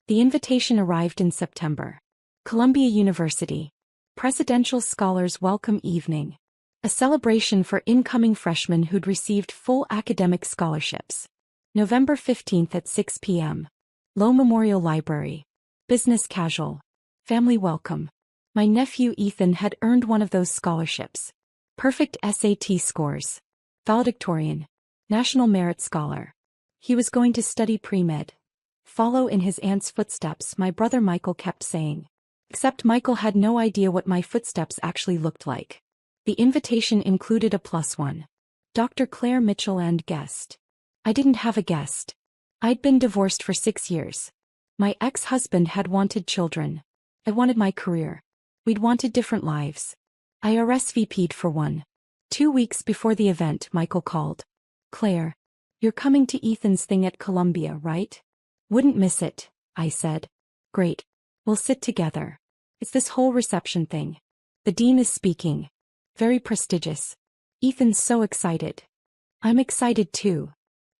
The invitation arrived in September. Columbia University. Presidential Scholars Welcome Evening. A celebration for incoming freshmen who'd received full academic scholarships. November 15th at 6 p.m. Low Memorial Library. Business casual. Family welcome. My nephew Ethan had earned one of those scholarships. Perfect SAT scores. Valedictorian. National Merit Scholar. He was going to study pre-med. Follow in his aunt's footsteps, my brother Michael kept saying. Except Michael had no idea what my footsteps actually looked like. The invitation included a +1. Dr. Claire Mitchell and guest. I didn't have a guest. I'd been divorced for 6 years. My ex-husband had wanted children. I wanted my career. We'd wanted different lives. I RSVP'd for one. 2 weeks before the event, Michael called. Claire, you're coming to Ethan's thing at Columbia, right? Wouldn't miss it, I said. Great. We'll sit together. It's this whole reception thing. The dean is speaking. Very prestigious. Ethan's so excited. I'm excited too.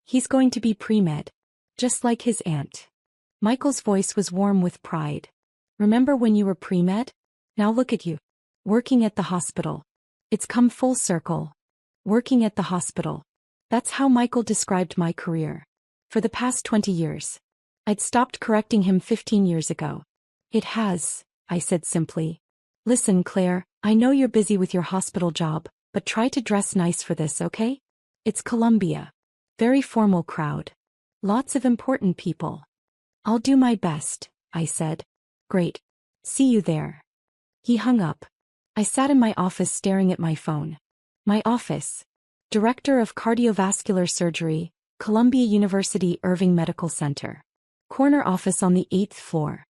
He's going to be pre-med. Just like his aunt. Michael's voice was warm with pride. Remember when you were pre-med? Now look at you. Working at the hospital. It's come full circle. Working at the hospital. That's how Michael described my career. For the past 20 years. I'd stopped correcting him 15 years ago. It has, I said simply. Listen, Claire, I know you're busy with your hospital job, but try to dress nice for this, okay? It's Columbia. Very formal crowd. Lots of important people. I'll do my best, I said. Great. See you there. He hung up. I sat in my office staring at my phone. My office. Director of Cardiovascular Surgery, Columbia University Irving Medical Center. Corner office on the 8th floor.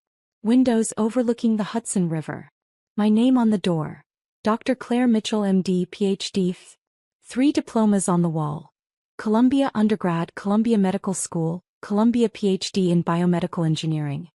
Windows overlooking the Hudson River. My name on the door. Dr. Claire Mitchell MD PhD. 3 diplomas on the wall. Columbia undergrad, Columbia Medical School, Columbia PhD in biomedical engineering.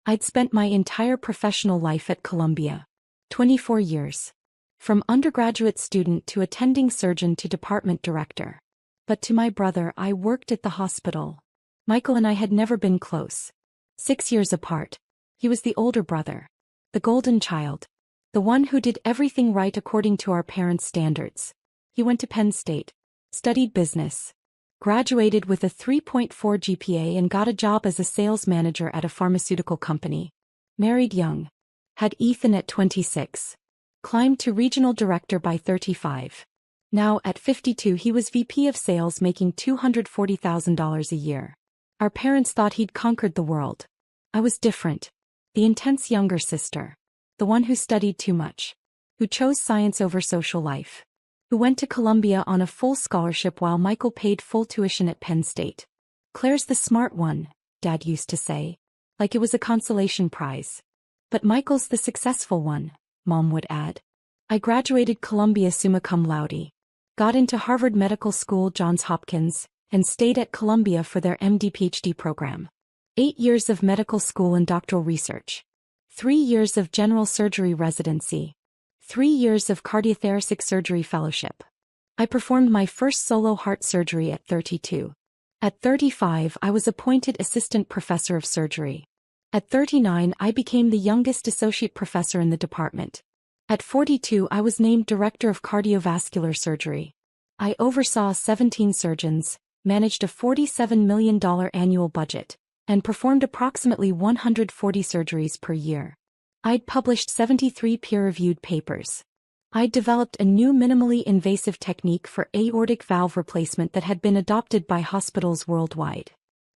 I'd spent my entire professional life at Columbia. 24 years. From undergraduate student to attending surgeon to department director. But to my brother, I worked at the hospital. Michael and I had never been close. 6 years apart. He was the older brother. The golden child. The one who did everything right according to our parents' standards. He went to Penn State. Studied business. Graduated with a 3.4 GPA and got a job as a sales manager at a pharmaceutical company. Married young. Had Ethan at 26. Climbed to regional director by 35. Now, at 52, he was VP of sales making $240,000 a year. Our parents thought he'd conquered the world. I was different. The intense younger sister. The one who studied too much. Who chose science over social life. Who went to Columbia on a full scholarship while Michael paid full tuition at Penn State. Claire's the smart one, Dad used to say. Like it was a consolation prize. But Michael's the successful one, Mom would add. I graduated Columbia summa cum laude. Got into Harvard Medical School, Johns Hopkins, and stayed at Columbia for their MD-PhD program. 8 years of medical school and doctoral research. 3 years of general surgery residency. 3 years of cardiothoracic surgery fellowship. I performed my first solo heart surgery at 32. At 35, I was appointed assistant professor of surgery. At 39, I became the youngest associate professor in the department. At 42, I was named director of cardiovascular surgery. I oversaw 17 surgeons, managed a $47 million annual budget, and performed approximately 140 surgeries per year. I'd published 73 peer-reviewed papers. I'd developed a new minimally invasive technique for aortic valve replacement that had been adopted by hospitals worldwide.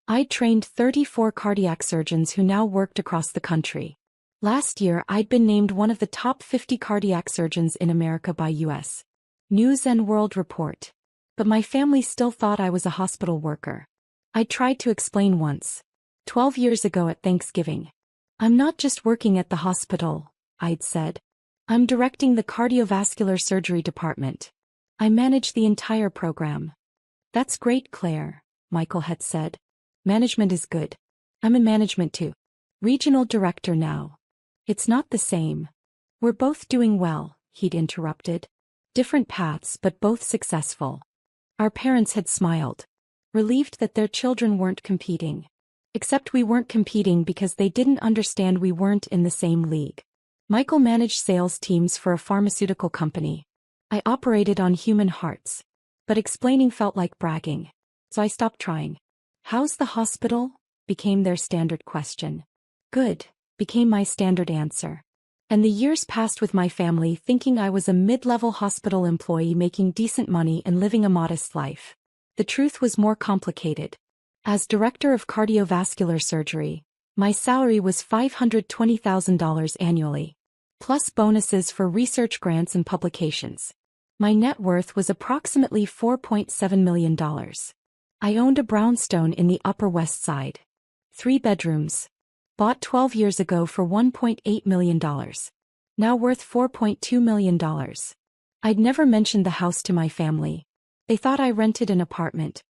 I'd trained 34 cardiac surgeons who now worked across the country. Last year, I'd been named one of the top 50 cardiac surgeons in America by U.S. News and World Report. But my family still thought I was a hospital worker. I tried to explain once. 12 years ago at Thanksgiving. I'm not just working at the hospital, I'd said. I'm directing the cardiovascular surgery department. I manage the entire program. That's great, Claire, Michael had said. Management is good. I'm in management too. Regional director now. It's not the same. We're both doing well, he'd interrupted. Different paths but both successful. Our parents had smiled. Relieved that their children weren't competing. Except we weren't competing because they didn't understand we weren't in the same league. Michael managed sales teams for a pharmaceutical company. I operated on human hearts. But explaining felt like bragging. So I stopped trying. "How's the hospital?" became their standard question. "Good," became my standard answer. And the years passed with my family thinking I was a mid-level hospital employee making decent money and living a modest life. The truth was more complicated. As director of cardiovascular surgery, my salary was $520,000 annually, plus bonuses for research grants and publications. My net worth was approximately $4.7 million. I owned a brownstone in the Upper West Side. 3 bedrooms. Bought 12 years ago for $1.8 million. Now worth $4.2 million. I'd never mentioned the house to my family. They thought I rented an apartment.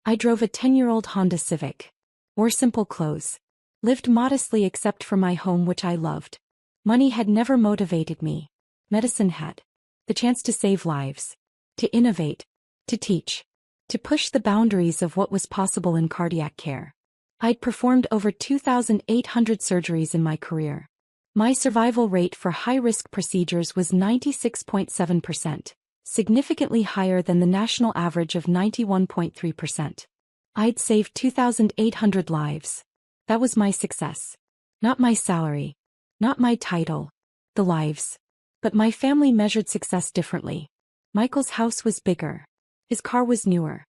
I drove a 10-year-old Honda Civic. Wore simple clothes. Lived modestly except for my home which I loved. Money had never motivated me. Medicine had. The chance to save lives. To innovate. To teach. To push the boundaries of what was possible in cardiac care. I'd performed over 2,800 surgeries in my career. My survival rate for high-risk procedures was 96.7%, significantly higher than the national average of 91.3%. I'd saved 2,800 lives. That was my success. Not my salary. Not my title. The lives. But my family measured success differently. Michael's house was bigger. His car was newer.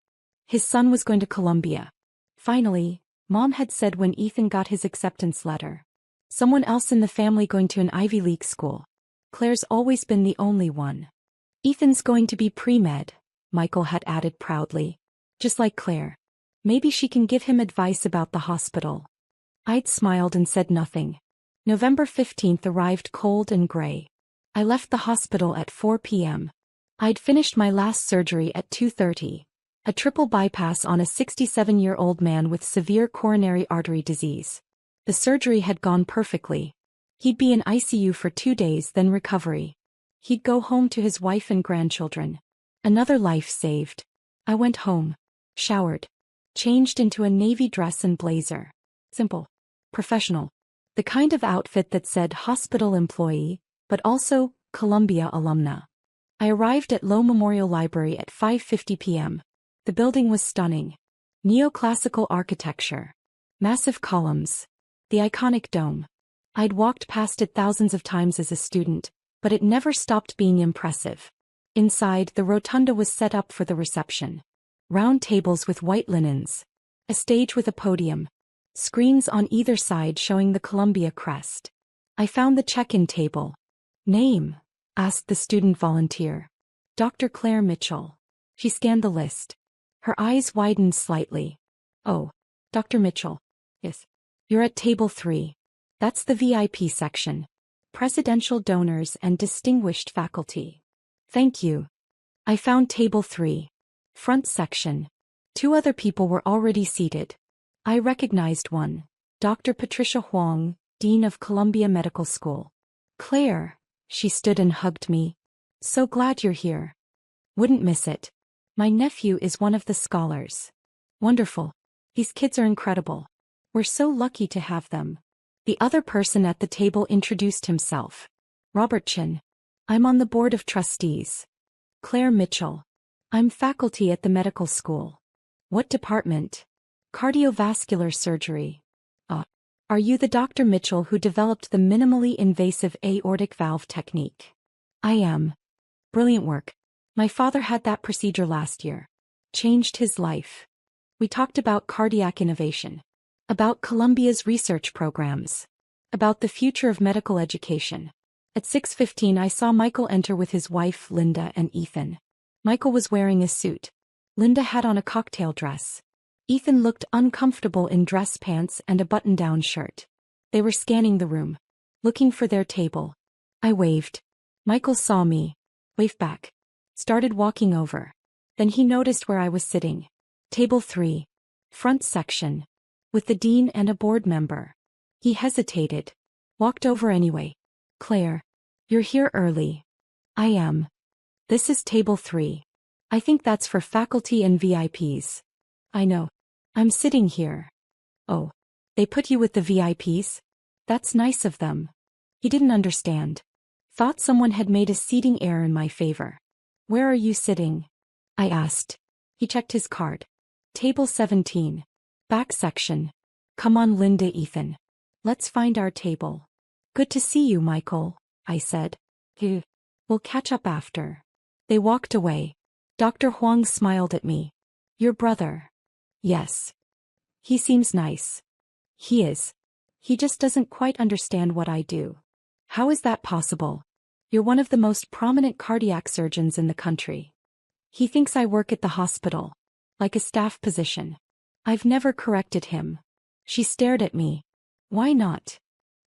His son was going to Columbia. Finally, Mom had said when Ethan got his acceptance letter. Someone else in the family going to an Ivy League school. Claire's always been the only one. Ethan's going to be pre-med, Michael had added proudly. Just like Claire. Maybe she can give him advice about the hospital. I'd smiled and said nothing. November 15th arrived cold and gray. I left the hospital at 4 p.m. I'd finished my last surgery at 2:30. A triple bypass on a 67-year-old man with severe coronary artery disease. The surgery had gone perfectly. He'd be in ICU for 2 days then recovery. He'd go home to his wife and grandchildren. Another life saved. I went home. Showered. Changed into a navy dress and blazer. Simple. Professional. The kind of outfit that said hospital employee, but also Columbia alumna. I arrived at Low Memorial Library at 5:50 p.m. The building was stunning. Neoclassical architecture. Massive columns. The iconic dome. I'd walked past it thousands of times as a student, but it never stopped being impressive. Inside, the rotunda was set up for the reception. Round tables with white linens. A stage with a podium. Screens on either side showing the Columbia crest. I found the check-in table. "Name?" asked the student volunteer. "Dr. Claire Mitchell." She scanned the list. Her eyes widened slightly. "Oh, Dr. Mitchell. Yes. You're at table 3. That's the VIP section. Presidential donors and distinguished faculty." "Thank you." I found table 3. Front section. 2 other people were already seated. I recognized one. Dr. Patricia Huang, Dean of Columbia Medical School. "Claire." She stood and hugged me. "So glad you're here. Wouldn't miss it. My nephew is one of the scholars." "Wonderful. These kids are incredible. We're so lucky to have them." The other person at the table introduced himself. "Robert Chin. I'm on the board of trustees." "Claire Mitchell. I'm faculty at the medical school." "What department?" "Cardiovascular surgery." Are you the Dr. Mitchell who developed the minimally invasive aortic valve technique?" "I am." "Brilliant work. My father had that procedure last year. Changed his life." We talked about cardiac innovation. About Columbia's research programs. About the future of medical education. At 6:15 I saw Michael enter with his wife Linda and Ethan. Michael was wearing a suit. Linda had on a cocktail dress. Ethan looked uncomfortable in dress pants and a button-down shirt. They were scanning the room. Looking for their table. I waved. Michael saw me. Waved back. Started walking over. Then he noticed where I was sitting. Table 3. Front section. With the dean and a board member. He hesitated. Walked over anyway. "Claire. You're here early." "I am." "This is table 3. I think that's for faculty and VIPs." "I know. I'm sitting here." "Oh. They put you with the VIPs? That's nice of them. He didn't understand. Thought someone had made a seating error in my favor. Where are you sitting? I asked. He checked his card. Table 17. Back section. Come on, Linda, Ethan. Let's find our table. Good to see you, Michael, I said. We'll catch up after. They walked away. Dr. Huang smiled at me. Your brother? Yes. He seems nice. He is. He just doesn't quite understand what I do. How is that possible? You're one of the most prominent cardiac surgeons in the country. He thinks I work at the hospital, like a staff position. I've never corrected him. She stared at me. Why not?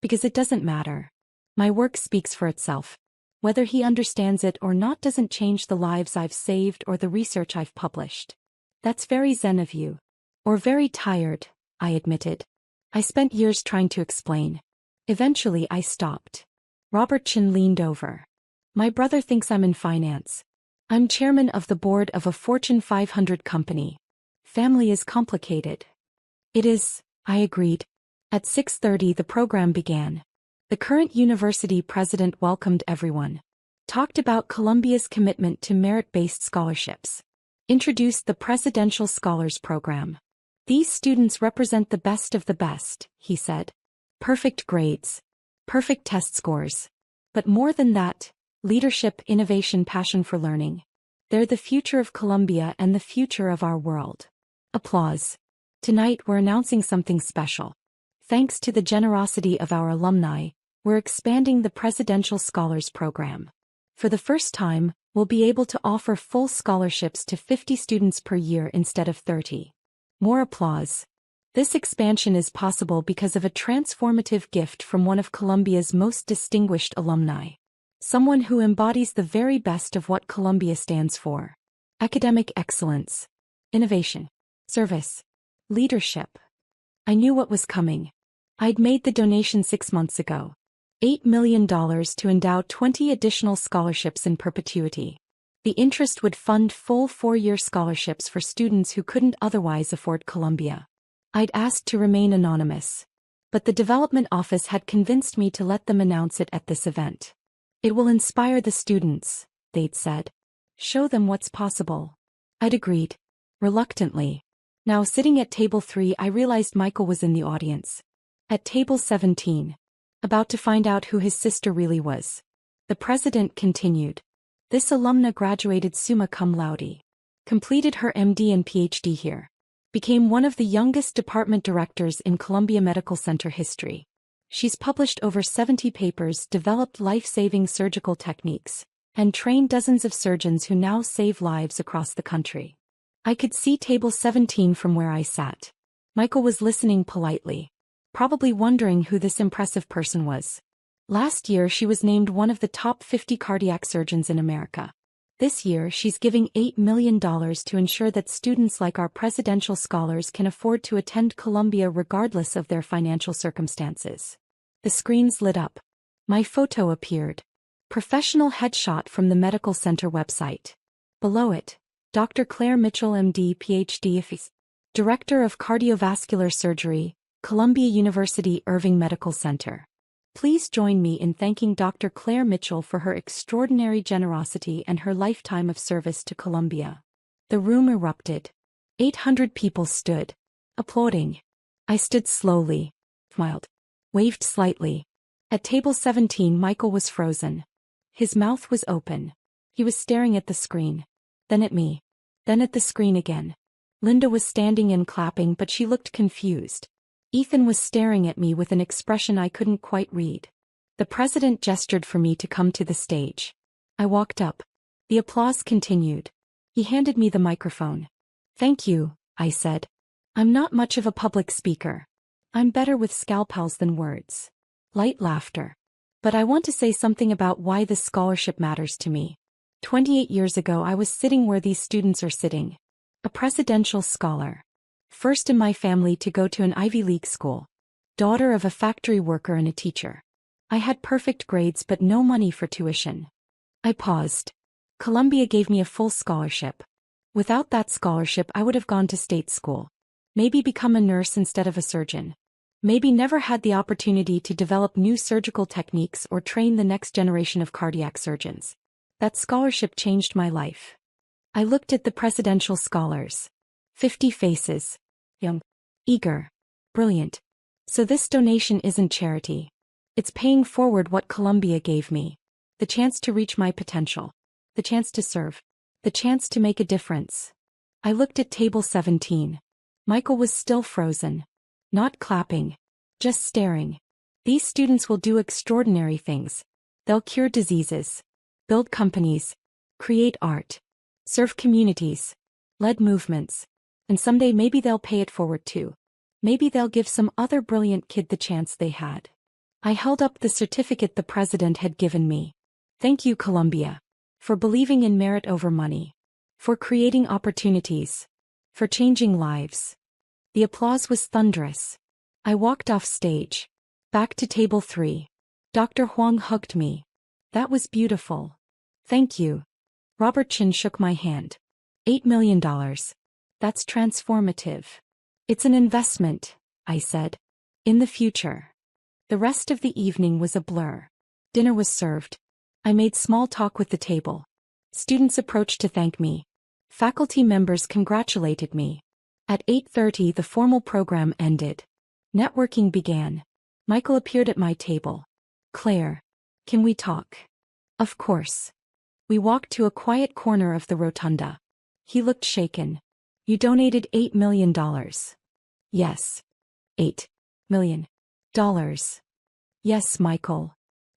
Because it doesn't matter. My work speaks for itself. Whether he understands it or not doesn't change the lives I've saved or the research I've published. That's very zen of you. Or very tired, I admitted. I spent years trying to explain. Eventually I stopped. Robert Chin leaned over. My brother thinks I'm in finance. I'm chairman of the board of a Fortune 500 company. Family is complicated. It is, I agreed. At 6:30 the program began. The current university president welcomed everyone. Talked about Columbia's commitment to merit-based scholarships. Introduced the Presidential Scholars Program. These students represent the best of the best, he said. Perfect grades. Perfect test scores. But more than that, leadership, innovation, passion for learning. They're the future of Columbia and the future of our world. Applause. Tonight we're announcing something special. Thanks to the generosity of our alumni, we're expanding the Presidential Scholars Program. For the first time, we'll be able to offer full scholarships to 50 students per year instead of 30. More applause. This expansion is possible because of a transformative gift from one of Columbia's most distinguished alumni. Someone who embodies the very best of what Columbia stands for. Academic excellence. Innovation. Service. Leadership. I knew what was coming. I'd made the donation 6 months ago. $8 million to endow 20 additional scholarships in perpetuity. The interest would fund full 4-year scholarships for students who couldn't otherwise afford Columbia. I'd asked to remain anonymous. But the development office had convinced me to let them announce it at this event. It will inspire the students, they'd said. Show them what's possible. I'd agreed. Reluctantly. Now sitting at table 3 I realized Michael was in the audience. At table 17. About to find out who his sister really was. The president continued. This alumna graduated summa cum laude. Completed her MD and PhD here. Became one of the youngest department directors in Columbia Medical Center history. She's published over 70 papers, developed life-saving surgical techniques, and trained dozens of surgeons who now save lives across the country. I could see table 17 from where I sat. Michael was listening politely. Probably wondering who this impressive person was. Last year she was named one of the top 50 cardiac surgeons in America. This year she's giving $8 million to ensure that students like our presidential scholars can afford to attend Columbia regardless of their financial circumstances. The screens lit up. My photo appeared. Professional headshot from the medical center website. Below it, Dr. Claire Mitchell MD PhD, Director of Cardiovascular Surgery, Columbia University Irving Medical Center. Please join me in thanking Dr. Claire Mitchell for her extraordinary generosity and her lifetime of service to Columbia. The room erupted. 800 people stood, applauding. I stood slowly, smiled, waved slightly. At table 17 Michael was frozen. His mouth was open. He was staring at the screen. Then at me. Then at the screen again. Linda was standing and clapping, but she looked confused. Ethan was staring at me with an expression I couldn't quite read. The president gestured for me to come to the stage. I walked up. The applause continued. He handed me the microphone. Thank you, I said. I'm not much of a public speaker. I'm better with scalpels than words. Light laughter. But I want to say something about why this scholarship matters to me. 28 years ago I was sitting where these students are sitting. A presidential scholar. First in my family to go to an Ivy League school. Daughter of a factory worker and a teacher. I had perfect grades but no money for tuition. I paused. Columbia gave me a full scholarship. Without that scholarship I would have gone to state school. Maybe become a nurse instead of a surgeon. Maybe never had the opportunity to develop new surgical techniques or train the next generation of cardiac surgeons. That scholarship changed my life. I looked at the presidential scholars. 50 faces. Young. Eager. Brilliant. So this donation isn't charity. It's paying forward what Columbia gave me. The chance to reach my potential. The chance to serve. The chance to make a difference. I looked at table 17. Michael was still frozen. Not clapping. Just staring. These students will do extraordinary things. They'll cure diseases. Build companies. Create art. Serve communities. Lead movements. And someday maybe they'll pay it forward too. Maybe they'll give some other brilliant kid the chance they had. I held up the certificate the president had given me. Thank you, Columbia. For believing in merit over money. For creating opportunities. For changing lives. The applause was thunderous. I walked off stage. Back to table 3. Dr. Huang hugged me. That was beautiful. Thank you. Robert Chin shook my hand. $8 million. That's transformative. It's an investment, I said. In the future. The rest of the evening was a blur. Dinner was served. I made small talk with the table. Students approached to thank me. Faculty members congratulated me. At 8:30 the formal program ended. Networking began. Michael appeared at my table. Claire. Can we talk? Of course. We walked to a quiet corner of the rotunda. He looked shaken. You donated $8 million. Yes. $8 million. Yes, Michael.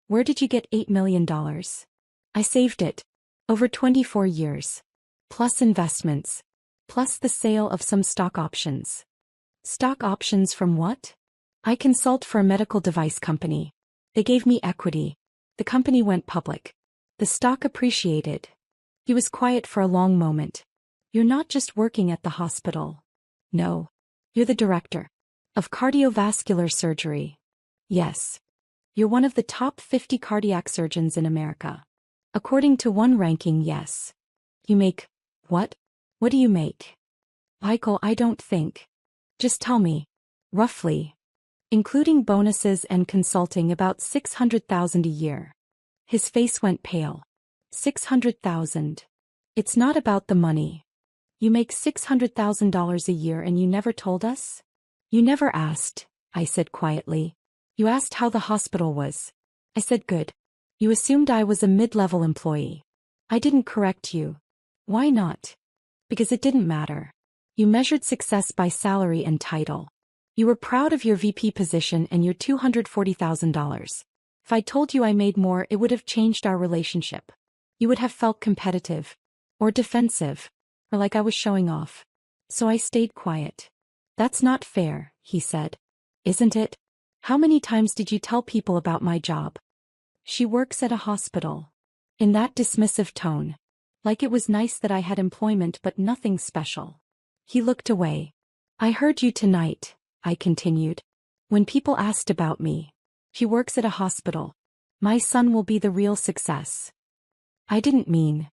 Where did you get $8 million? I saved it. Over 24 years. Plus investments. Plus the sale of some stock options. Stock options from what? I consult for a medical device company. They gave me equity. The company went public. The stock appreciated. He was quiet for a long moment. You're not just working at the hospital. No. You're the director of cardiovascular surgery. Yes. You're one of the top 50 cardiac surgeons in America. According to one ranking, yes. You make what? What do you make? Michael, I don't think. Just tell me. Roughly. Including bonuses and consulting, about $600,000 a year. His face went pale. $600,000. It's not about the money. You make $600,000 a year and you never told us? You never asked, I said quietly. You asked how the hospital was. I said good. You assumed I was a mid-level employee. I didn't correct you. Why not? Because it didn't matter. You measured success by salary and title. You were proud of your VP position and your $240,000. If I told you I made more, it would have changed our relationship. You would have felt competitive. Or defensive. Or like I was showing off. So I stayed quiet. That's not fair, he said. Isn't it? How many times did you tell people about my job? She works at a hospital. In that dismissive tone. Like it was nice that I had employment but nothing special. He looked away. I heard you tonight, I continued. When people asked about me. She works at a hospital. My son will be the real success. I didn't mean.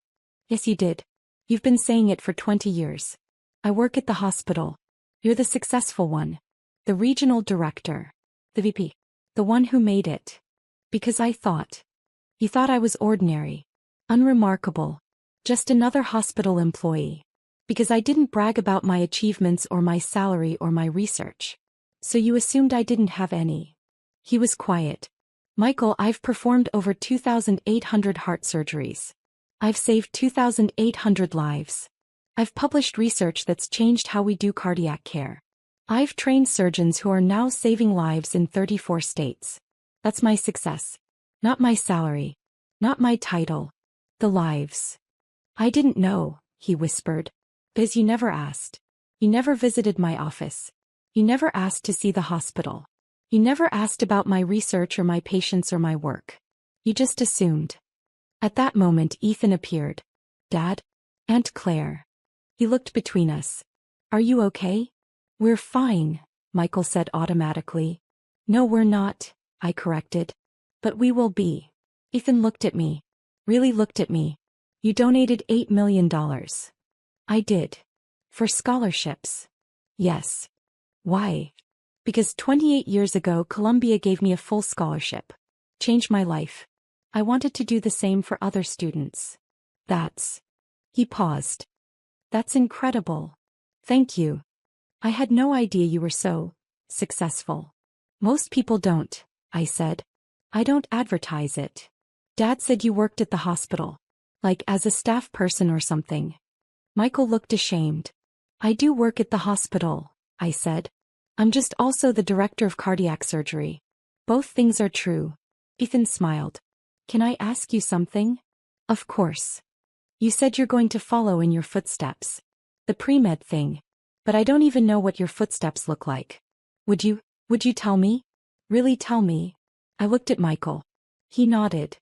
Yes, you did. You've been saying it for 20 years. I work at the hospital. You're the successful one. The regional director. The VP. The one who made it. Because I thought. You thought I was ordinary. Unremarkable. Just another hospital employee. Because I didn't brag about my achievements or my salary or my research. So you assumed I didn't have any. He was quiet. Michael, I've performed over 2,800 heart surgeries. I've saved 2,800 lives. I've published research that's changed how we do cardiac care. I've trained surgeons who are now saving lives in 34 states. That's my success. Not my salary. Not my title. The lives. I didn't know, he whispered. Because you never asked. You never visited my office. You never asked to see the hospital. You never asked about my research or my patients or my work. You just assumed. At that moment Ethan appeared. Dad? Aunt Claire. He looked between us. Are you okay? We're fine, Michael said automatically. No, we're not, I corrected. But we will be. Ethan looked at me. Really looked at me. You donated $8 million. I did. For scholarships. Yes. Why? Because 28 years ago Columbia gave me a full scholarship. Changed my life. I wanted to do the same for other students. That's... He paused. That's incredible. Thank you. I had no idea you were so successful. Most people don't, I said. I don't advertise it. Dad said you worked at the hospital. Like as a staff person or something. Michael looked ashamed. I do work at the hospital, I said. I'm just also the director of cardiac surgery. Both things are true. Ethan smiled. Can I ask you something? Of course. You said you're going to follow in your footsteps. The pre-med thing. But I don't even know what your footsteps look like. Would you tell me? Really tell me? I looked at Michael. He nodded.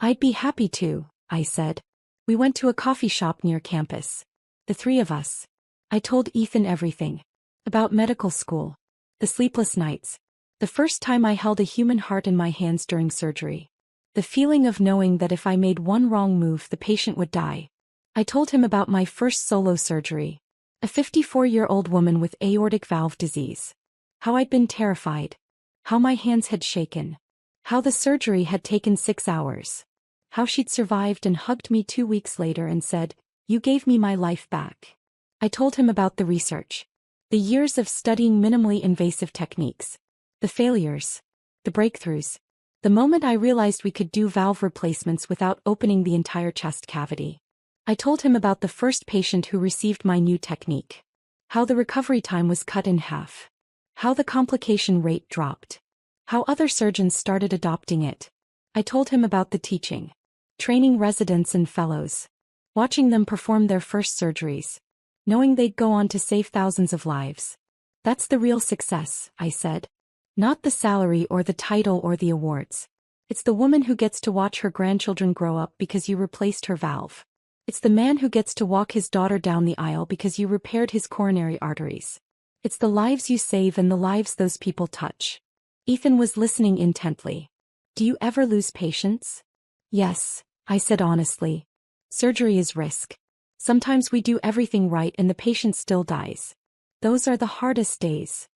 I'd be happy to, I said. We went to a coffee shop near campus. The three of us. I told Ethan everything. About medical school. The sleepless nights. The first time I held a human heart in my hands during surgery. The feeling of knowing that if I made one wrong move the patient would die. I told him about my first solo surgery. A 54-year-old woman with aortic valve disease. How I'd been terrified. How my hands had shaken. How the surgery had taken 6 hours. How she'd survived and hugged me 2 weeks later and said, "You gave me my life back." I told him about the research. The years of studying minimally invasive techniques. The failures. The breakthroughs. The moment I realized we could do valve replacements without opening the entire chest cavity. I told him about the first patient who received my new technique. How the recovery time was cut in half. How the complication rate dropped. How other surgeons started adopting it. I told him about the teaching. Training residents and fellows. Watching them perform their first surgeries. Knowing they'd go on to save thousands of lives. That's the real success, I said. Not the salary or the title or the awards. It's the woman who gets to watch her grandchildren grow up because you replaced her valve. It's the man who gets to walk his daughter down the aisle because you repaired his coronary arteries. It's the lives you save and the lives those people touch. Ethan was listening intently. Do you ever lose patience? Yes, I said honestly. Surgery is risk. Sometimes we do everything right and the patient still dies. Those are the hardest days.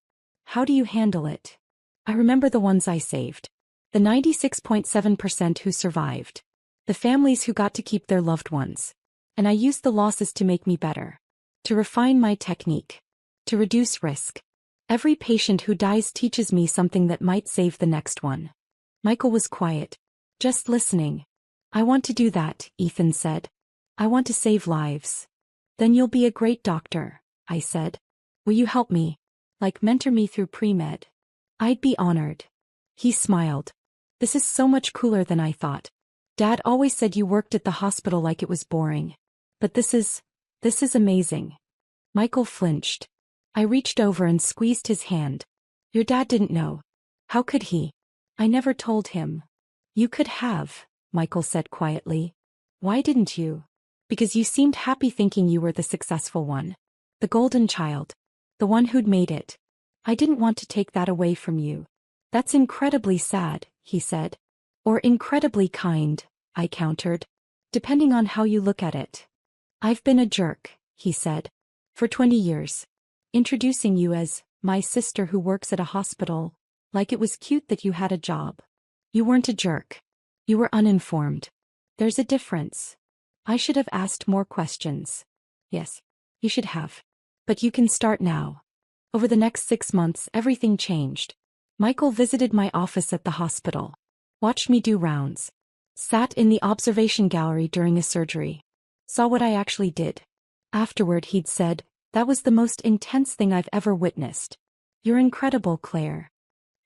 How do you handle it? I remember the ones I saved. The 96.7% who survived. The families who got to keep their loved ones. And I used the losses to make me better. To refine my technique. To reduce risk. Every patient who dies teaches me something that might save the next one. Michael was quiet. Just listening. I want to do that, Ethan said. I want to save lives. Then you'll be a great doctor, I said. Will you help me? Like mentor me through pre-med? I'd be honored. He smiled. This is so much cooler than I thought. Dad always said you worked at the hospital like it was boring. But this is amazing. Michael flinched. I reached over and squeezed his hand. Your dad didn't know. How could he? I never told him. You could have, Michael said quietly. Why didn't you? Because you seemed happy thinking you were the successful one. The golden child. The one who'd made it. I didn't want to take that away from you. That's incredibly sad, he said. Or incredibly kind, I countered. Depending on how you look at it. I've been a jerk, he said. For 20 years. Introducing you as my sister who works at a hospital, like it was cute that you had a job. You weren't a jerk. You were uninformed. There's a difference. I should have asked more questions. Yes, you should have. But you can start now. Over the next 6 months, everything changed. Michael visited my office at the hospital. Watched me do rounds. Sat in the observation gallery during a surgery. Saw what I actually did. Afterward he'd said, "That was the most intense thing I've ever witnessed. You're incredible, Claire."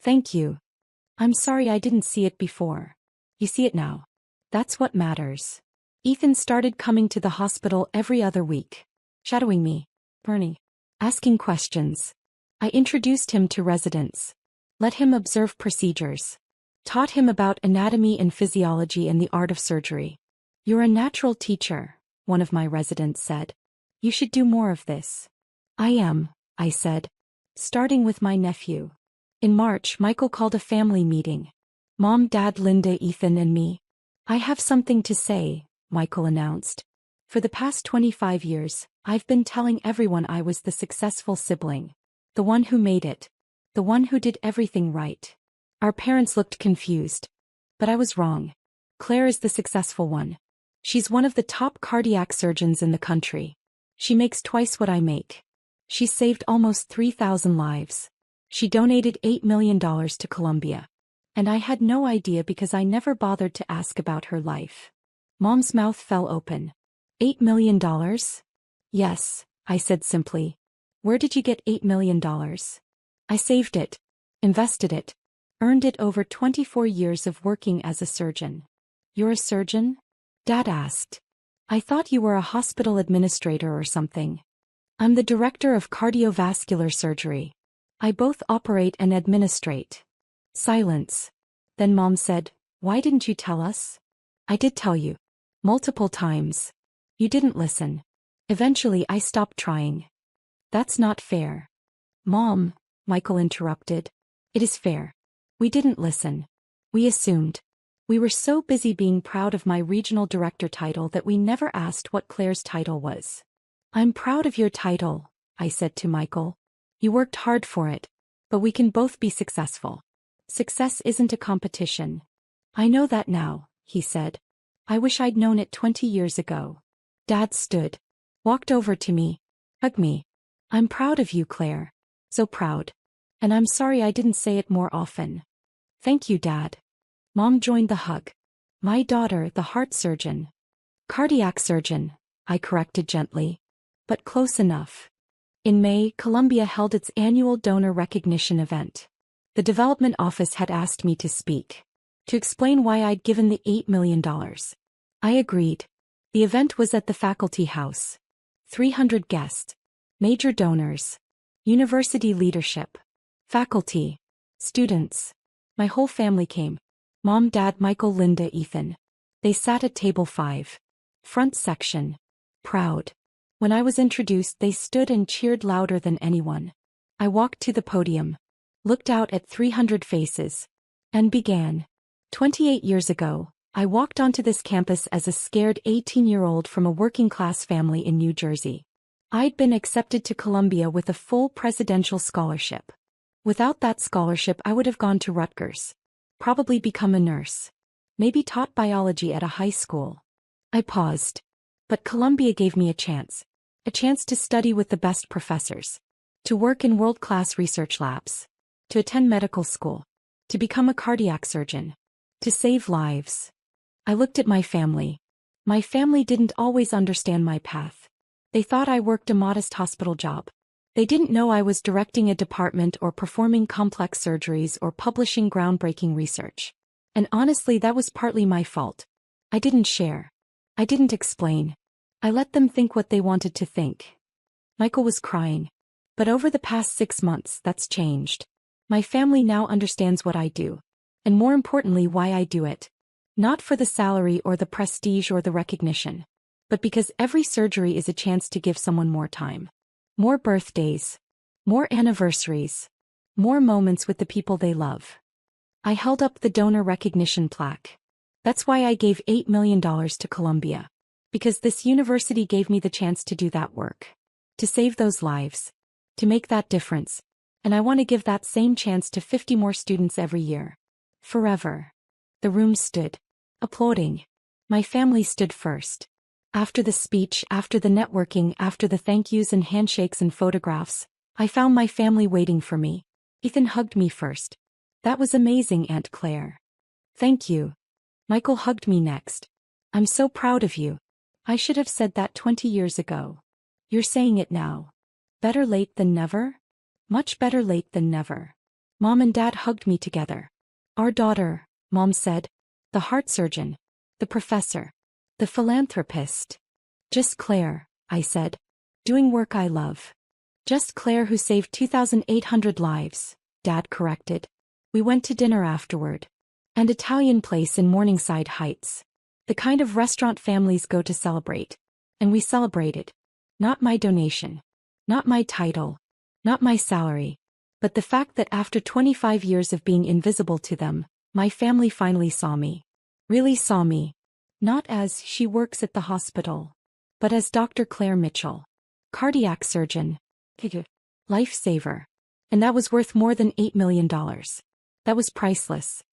Thank you. I'm sorry I didn't see it before. You see it now. That's what matters. Ethan started coming to the hospital every other week. Shadowing me. Bernie. Asking questions. I introduced him to residents. Let him observe procedures. Taught him about anatomy and physiology and the art of surgery. You're a natural teacher, one of my residents said. You should do more of this. I am, I said. Starting with my nephew. In March, Michael called a family meeting. Mom, Dad, Linda, Ethan, and me. I have something to say, Michael announced. For the past 25 years, I've been telling everyone I was the successful sibling. The one who made it. The one who did everything right. Our parents looked confused. But I was wrong. Claire is the successful one. She's one of the top cardiac surgeons in the country. She makes twice what I make. She saved almost 3,000 lives. She donated $8 million to Columbia. And I had no idea because I never bothered to ask about her life. Mom's mouth fell open. $8 million? Yes, I said simply. Where did you get $8 million? I saved it. Invested it. Earned it over 24 years of working as a surgeon. You're a surgeon? Dad asked. I thought you were a hospital administrator or something. I'm the director of cardiovascular surgery. I both operate and administrate. Silence. Then Mom said, why didn't you tell us? I did tell you. Multiple times. You didn't listen. Eventually I stopped trying. That's not fair. Mom, Michael interrupted. It is fair. We didn't listen. We assumed. We were so busy being proud of my regional director title that we never asked what Claire's title was. I'm proud of your title, I said to Michael. You worked hard for it. But we can both be successful. Success isn't a competition. I know that now, he said. I wish I'd known it 20 years ago. Dad stood. Walked over to me. Hugged me. I'm proud of you, Claire. So proud. And I'm sorry I didn't say it more often. Thank you, Dad. Mom joined the hug. My daughter, the heart surgeon. Cardiac surgeon, I corrected gently. But close enough. In May, Columbia held its annual donor recognition event. The development office had asked me to speak. To explain why I'd given the $8 million. I agreed. The event was at the faculty house. 300 guests. Major donors. University leadership. Faculty. Students. My whole family came. Mom, Dad, Michael, Linda, Ethan. They sat at table 5. Front section. Proud. When I was introduced, they stood and cheered louder than anyone. I walked to the podium. Looked out at 300 faces. And began. 28 years ago, I walked onto this campus as a scared 18-year-old from a working-class family in New Jersey. I'd been accepted to Columbia with a full presidential scholarship. Without that scholarship, I would have gone to Rutgers. Probably become a nurse. Maybe taught biology at a high school. I paused. But Columbia gave me a chance. A chance to study with the best professors. To work in world-class research labs. To attend medical school. To become a cardiac surgeon. To save lives. I looked at my family. My family didn't always understand my path. They thought I worked a modest hospital job. They didn't know I was directing a department or performing complex surgeries or publishing groundbreaking research. And honestly, that was partly my fault. I didn't share. I didn't explain. I let them think what they wanted to think. Michael was crying. But over the past 6 months, that's changed. My family now understands what I do. And more importantly, why I do it. Not for the salary or the prestige or the recognition. But because every surgery is a chance to give someone more time. More birthdays. More anniversaries. More moments with the people they love. I held up the donor recognition plaque. That's why I gave $8 million to Columbia. Because this university gave me the chance to do that work. To save those lives. To make that difference. And I want to give that same chance to 50 more students every year. Forever. The room stood. Applauding. My family stood first. After the speech, after the networking, after the thank yous and handshakes and photographs, I found my family waiting for me. Ethan hugged me first. That was amazing, Aunt Claire. Thank you. Michael hugged me next. I'm so proud of you. I should have said that 20 years ago. You're saying it now. Better late than never? Much better late than never. Mom and Dad hugged me together. Our daughter, Mom said. The heart surgeon. The professor. The philanthropist. Just Claire, I said. Doing work I love. Just Claire who saved 2,800 lives, Dad corrected. We went to dinner afterward. An Italian place in Morningside Heights. The kind of restaurant families go to celebrate. And we celebrated. Not my donation. Not my title. Not my salary. But the fact that after 25 years of being invisible to them, my family finally saw me. Really saw me. Not as she works at the hospital. But as Dr. Claire Mitchell. Cardiac surgeon. Lifesaver. And that was worth more than $8 million. That was priceless.